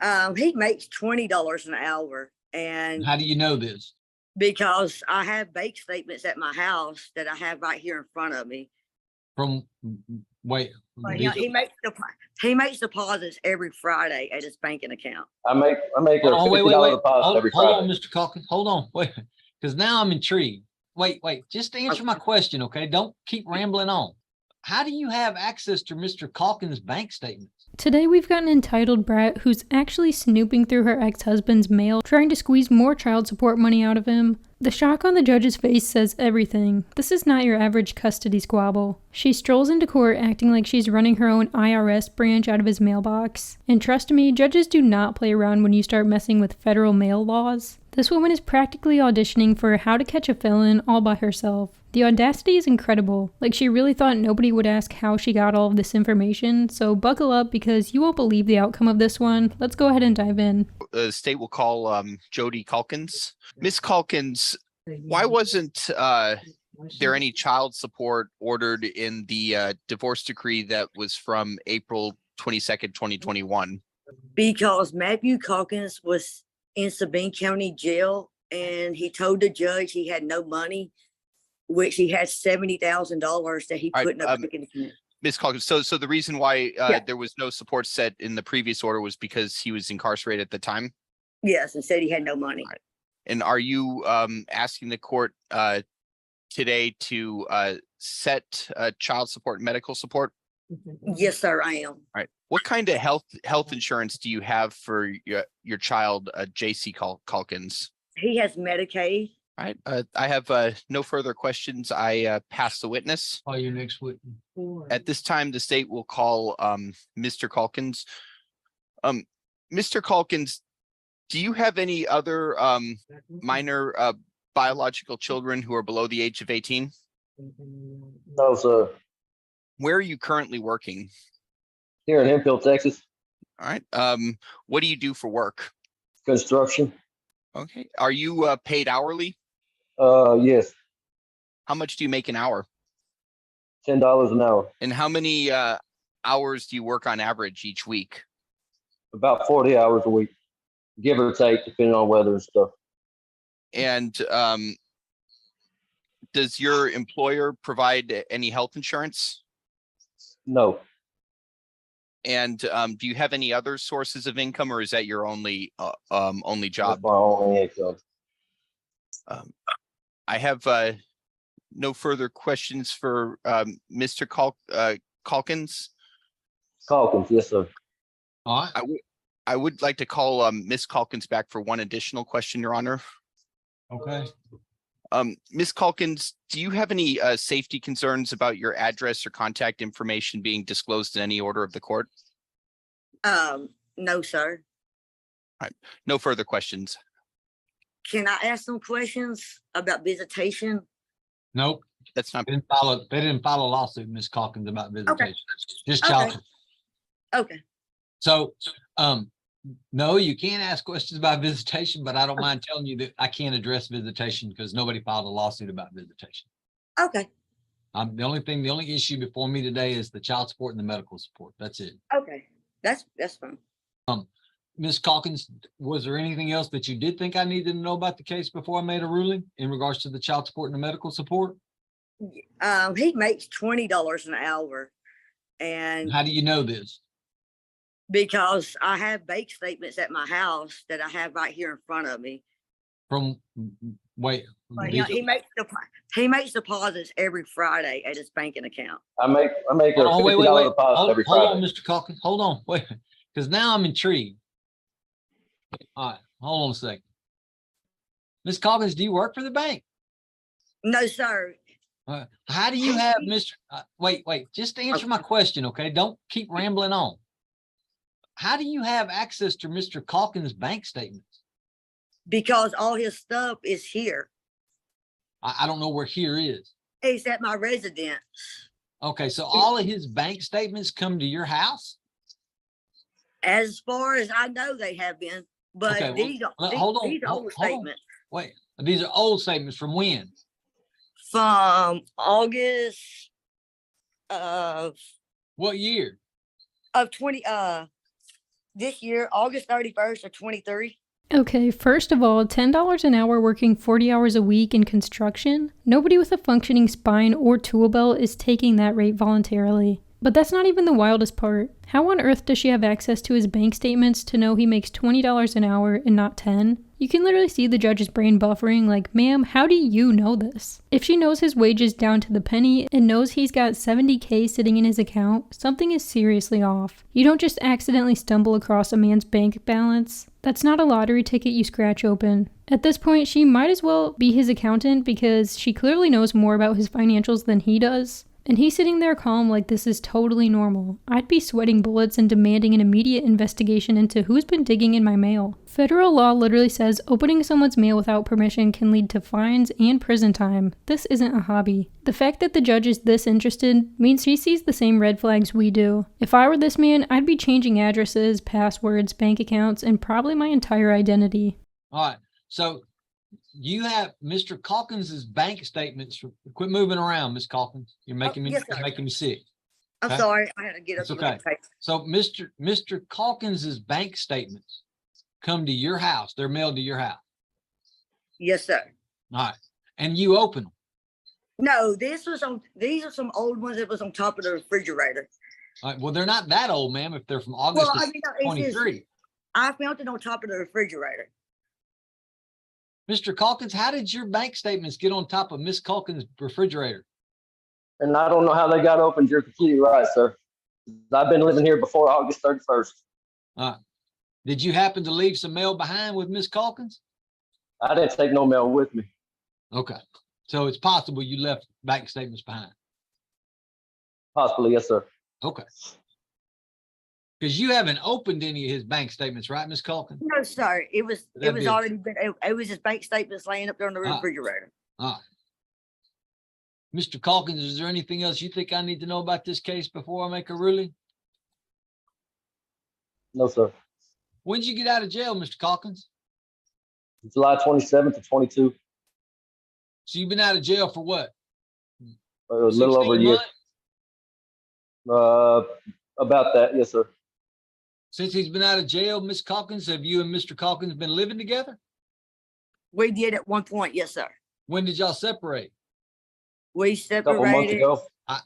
He makes $20 an hour, and How do you know this? because I have bank statements at my house that I have right here in front of me. Wait, He makes deposits every Friday at his banking account. I make a $50 deposit every Friday. Hold on, Mr. Calkins. Hold on, wait, because now I'm intrigued. Wait, just to answer my question, okay? Don't keep rambling on. How do you have access to Mr. Calkins' bank statements? Today we've got an entitled brat who's actually snooping through her ex-husband's mail, trying to squeeze more child support money out of him. The shock on the judge's face says everything. This is not your average custody squabble. She strolls into court acting like she's running her own IRS branch out of his mailbox. And trust me, judges do not play around when you start messing with federal mail laws. This woman is practically auditioning for How to Catch a Felon all by herself. The audacity is incredible. Like, she really thought nobody would ask how she got all of this information, so buckle up because you won't believe the outcome of this one. Let's go ahead and dive in. The state will call Jody Calkins. Miss Calkins, why wasn't there any child support ordered in the divorce decree that was from April 22nd, 2021? Because Matthew Calkins was in Sabine County Jail, and he told the judge he had no money, which he had $70,000 that he couldn't have taken. Ms. Calkins, so the reason why there was no support set in the previous order was because he was incarcerated at the time? Yes, and said he had no money. Right. And are you asking the court today to set child support and medical support? Yes, sir, I am. All right. What kind of health insurance do you have for your child, JC Calkins? He has Medicaid. All right. I have no further questions. I pass the witness. Call your next witness. At this time, the state will call Mr. Calkins. Mr. Calkins, do you have any other minor biological children who are below the age of 18? No, sir. Where are you currently working? Here in Hemphill, Texas. All right. What do you do for work? Construction. Okay. Are you paid hourly? Yes. How much do you make an hour? $10 an hour. And how many hours do you work on average each week? About 40 hours a week, give or take, depending on weather and stuff. And does your employer provide any health insurance? No. And do you have any other sources of income, or is that your only job? That's my only income. I have no further questions for Mr. Calkins. Calkins, yes, sir. All right. I would like to call Miss Calkins back for one additional question, Your Honor. Okay. Ms. Calkins, do you have any safety concerns about your address or contact information being disclosed in any order of the court? No, sir. All right. No further questions. Can I ask some questions about visitation? Nope. That's not. They didn't file a lawsuit, Ms. Calkins, about visitation. Okay. Just child. Okay. So, no, you can't ask questions about visitation, but I don't mind telling you that I can't address visitation because nobody filed a lawsuit about visitation. Okay. The only issue before me today is the child support and the medical support. That's it. Okay. That's fine. Ms. Calkins, was there anything else that you did think I needed to know about the case before I made a ruling in regards to the child support and the medical support? He makes $20 an hour. And how do you know this? Because I have bank statements at my house that I have right here in front of me. He makes deposits every Friday at his banking account. I make a $50 deposit every Friday. Hold on, Mr. Calkins. Hold on, wait, because now I'm intrigued. All right, hold on a second. Ms. Calkins, do you work for the bank? No, sir. How do you have Mr. Wait, just to answer my question, okay? Don't keep rambling on. How do you have access to Mr. Calkins' bank statements? Because all his stuff is here. I don't know where here is. It's at my residence. Okay, so all of his bank statements come to your house? As far as I know, they have been. But okay, these are old statements. Wait, these are old statements from when? From August of what year? Of This year, August 31st of 23. Okay, first of all, $10 an hour working 40 hours a week in construction? Nobody with a functioning spine or tool belt is taking that rate voluntarily. But that's not even the wildest part. How on earth does she have access to his bank statements to know he makes $20 an hour and not 10? You can literally see the judge's brain buffering like, ma'am, how do you know this? If she knows his wages down to the penny and knows he's got $70K sitting in his account, something is seriously off. You don't just accidentally stumble across a man's bank balance. That's not a lottery ticket you scratch open. At this point, she might as well be his accountant because she clearly knows more about his financials than he does. And he's sitting there calm like this is totally normal. I'd be sweating bullets and demanding an immediate investigation into who's been digging in my mail. Federal law literally says opening someone's mail without permission can lead to fines and prison time. This isn't a hobby. The fact that the judge is this interested means she sees the same red flags we do. If I were this man, I'd be changing addresses, passwords, bank accounts, and probably my entire identity. All right. So you have Mr. Calkins's bank statements. Quit moving around, Miss Calkins. You're making me yes, sir. making me sick. I'm Okay. sorry. I had to get up. It's and okay. look at the paper. So Mr. Calkins's bank statements come to your house. They're mailed to your house. Yes, sir. All right. And you open them. No, these are some old ones that was on top of the refrigerator. All right. Well, they're not that old, ma'am, if they're from August Well, of I mean, it's just, 23. I found it on top of the refrigerator. Mr. Calkins, how did your bank statements get on top of Miss Calkins' refrigerator? And I don't know how they got opened. You're completely right, sir. I've been living here before August 31st. Did you happen to leave some mail behind with Miss Calkins? I didn't take no mail with me. Okay. So it's possible you left bank statements behind. Possibly, yes, sir. Okay. Because you haven't opened any of his bank statements, right, Miss Calkins? No, sir. It was That'd be- already been. It was his bank statements laying up there on the Ah. refrigerator. All right. Mr. Calkins, is there anything else you think I need to know about this case before I make a ruling? No, sir. When did you get out of jail, Mr. Calkins? July 27th to 22, So you've been out of jail for what? a little over a 16 year. months? About that, yes, sir. Since he's been out of jail, Miss Calkins, have you and Mr. Calkins been living together? We did at one point, yes, sir. When did y'all separate? We Couple months separated. ago.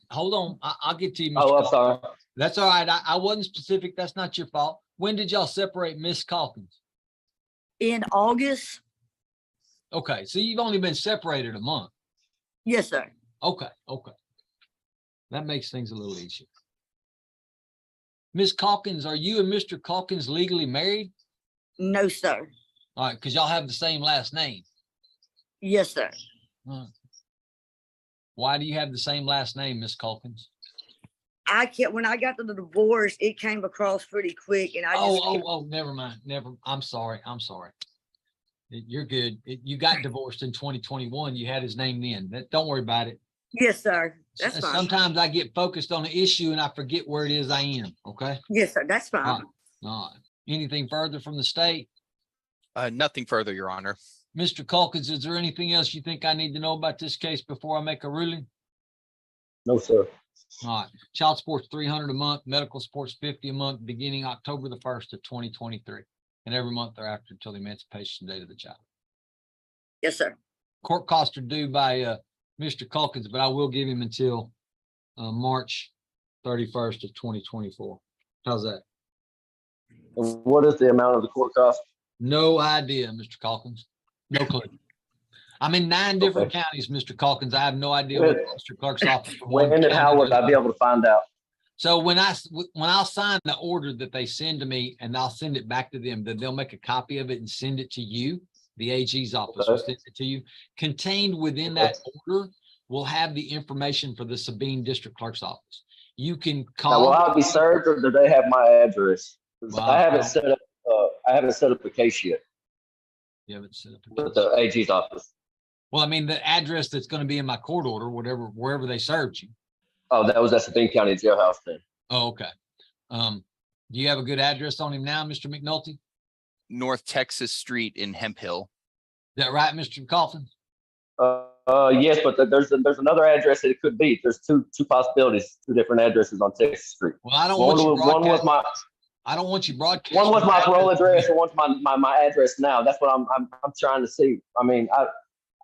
Hold on. I'll get to you, Mr. Oh, I'm Calkins. sorry. That's all right. I wasn't specific. That's not your fault. When did y'all separate, Miss Calkins? In August. Okay, so you've only been separated a month. Yes, sir. Okay. That makes things a little easier. Miss Calkins, are you and Mr. Calkins legally married? No, sir. All right, because y'all have the same last name. Yes, sir. Why do you have the same last name, Miss Calkins? When I got to the divorce, it came across pretty quick, and I just Never mind. I'm sorry. You're good. You got divorced in 2021. You had his name then. Don't worry about it. Yes, sir. That's fine. Sometimes I get focused on the issue and I forget where it is I am. Okay. Yes, sir. That's fine. All right. Anything further from the state? Nothing further, Your Honor. Mr. Calkins, is there anything else you think I need to know about this case before I make a ruling? No, sir. All right. Child support's $300 a month, medical support's $50 a month, beginning October the 1st of 2023, and every month thereafter until the emancipation date of the child. Yes, sir. Court costs are due by Mr. Calkins, but I will give him until March 31st of 2024. How's that? And what is the amount of the court cost? No idea, Mr. Calkins. No clue. I'm in 9 different counties, Mr. Calkins. I have no idea what the district clerk's office. for one When and how county would I does. be able to find out? So when I'll sign the order that they send to me and I'll send it back to them, then they'll make a copy of it and send it to you. The AG's office will send it to you. Contained within that order will have the information for the Sabine District Clerk's office. You can Now, call. will I be served, or do they have my address? 'Cause Well, I haven't set up. I haven't set up a case yet You haven't set up a with case. the AG's office. Well, I mean, the address that's going to be in my court order, wherever they served you. Oh, that was at Sabine County Jailhouse then. Oh, okay. Do you have a good address on him now, Mr. McNulty? North Texas Street in Hemp Hill. Is that right, Mr. Coughlin? Yes, but there's another address that it could be. There's two possibilities, 2 different addresses on Texas Street. Well, I don't want you One was broadcasting. I don't want you broadcasting. One was my that. parole address, and one's my address now. That's what I'm trying to see. I mean,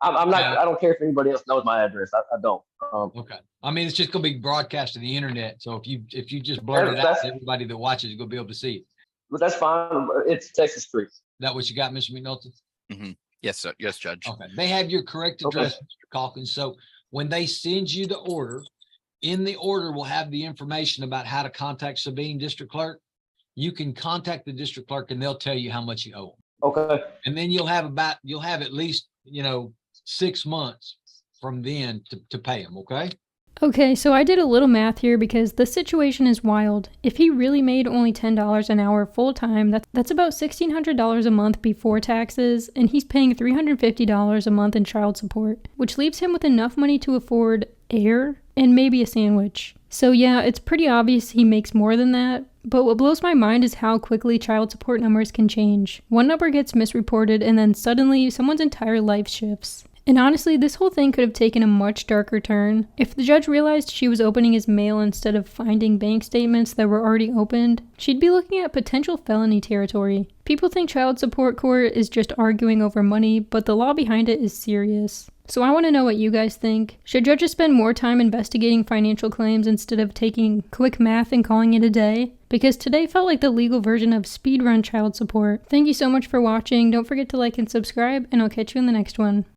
I'm not. Yeah. I don't care if anybody else knows my address. I don't. Okay. I mean, it's just gonna be broadcast to the internet. So if you just blurt it out, everybody that watches is gonna be able to see it. But that's fine. It's Texas Street. That what you got, Mr. McNulty? Mm-hmm. Yes, sir. Yes, Judge. Okay. They have your correct Okay. address, Mr. Calkins. So when they send you the order, in the order will have the information about how to contact Sabine District Clerk. You can contact the district clerk and they'll tell you how much you owe them. Okay. And then you'll have at least, 6 months from then to pay them. Okay. Okay, so I did a little math here because the situation is wild. If he really made only $10 an hour full time, that's about $1,600 a month before taxes, and he's paying $350 a month in child support, which leaves him with enough money to afford air and maybe a sandwich. So yeah, it's pretty obvious he makes more than that, but what blows my mind is how quickly child support numbers can change. One number gets misreported and then suddenly someone's entire life shifts. And honestly, this whole thing could have taken a much darker turn. If the judge realized she was opening his mail instead of finding bank statements that were already opened, she'd be looking at potential felony territory. People think child support court is just arguing over money, but the law behind it is serious. So I want to know what you guys think. Should judges spend more time investigating financial claims instead of taking quick math and calling it a day? Because today felt like the legal version of speedrun child support. Thank you so much for watching. Don't forget to like and subscribe, and I'll catch you in the next one.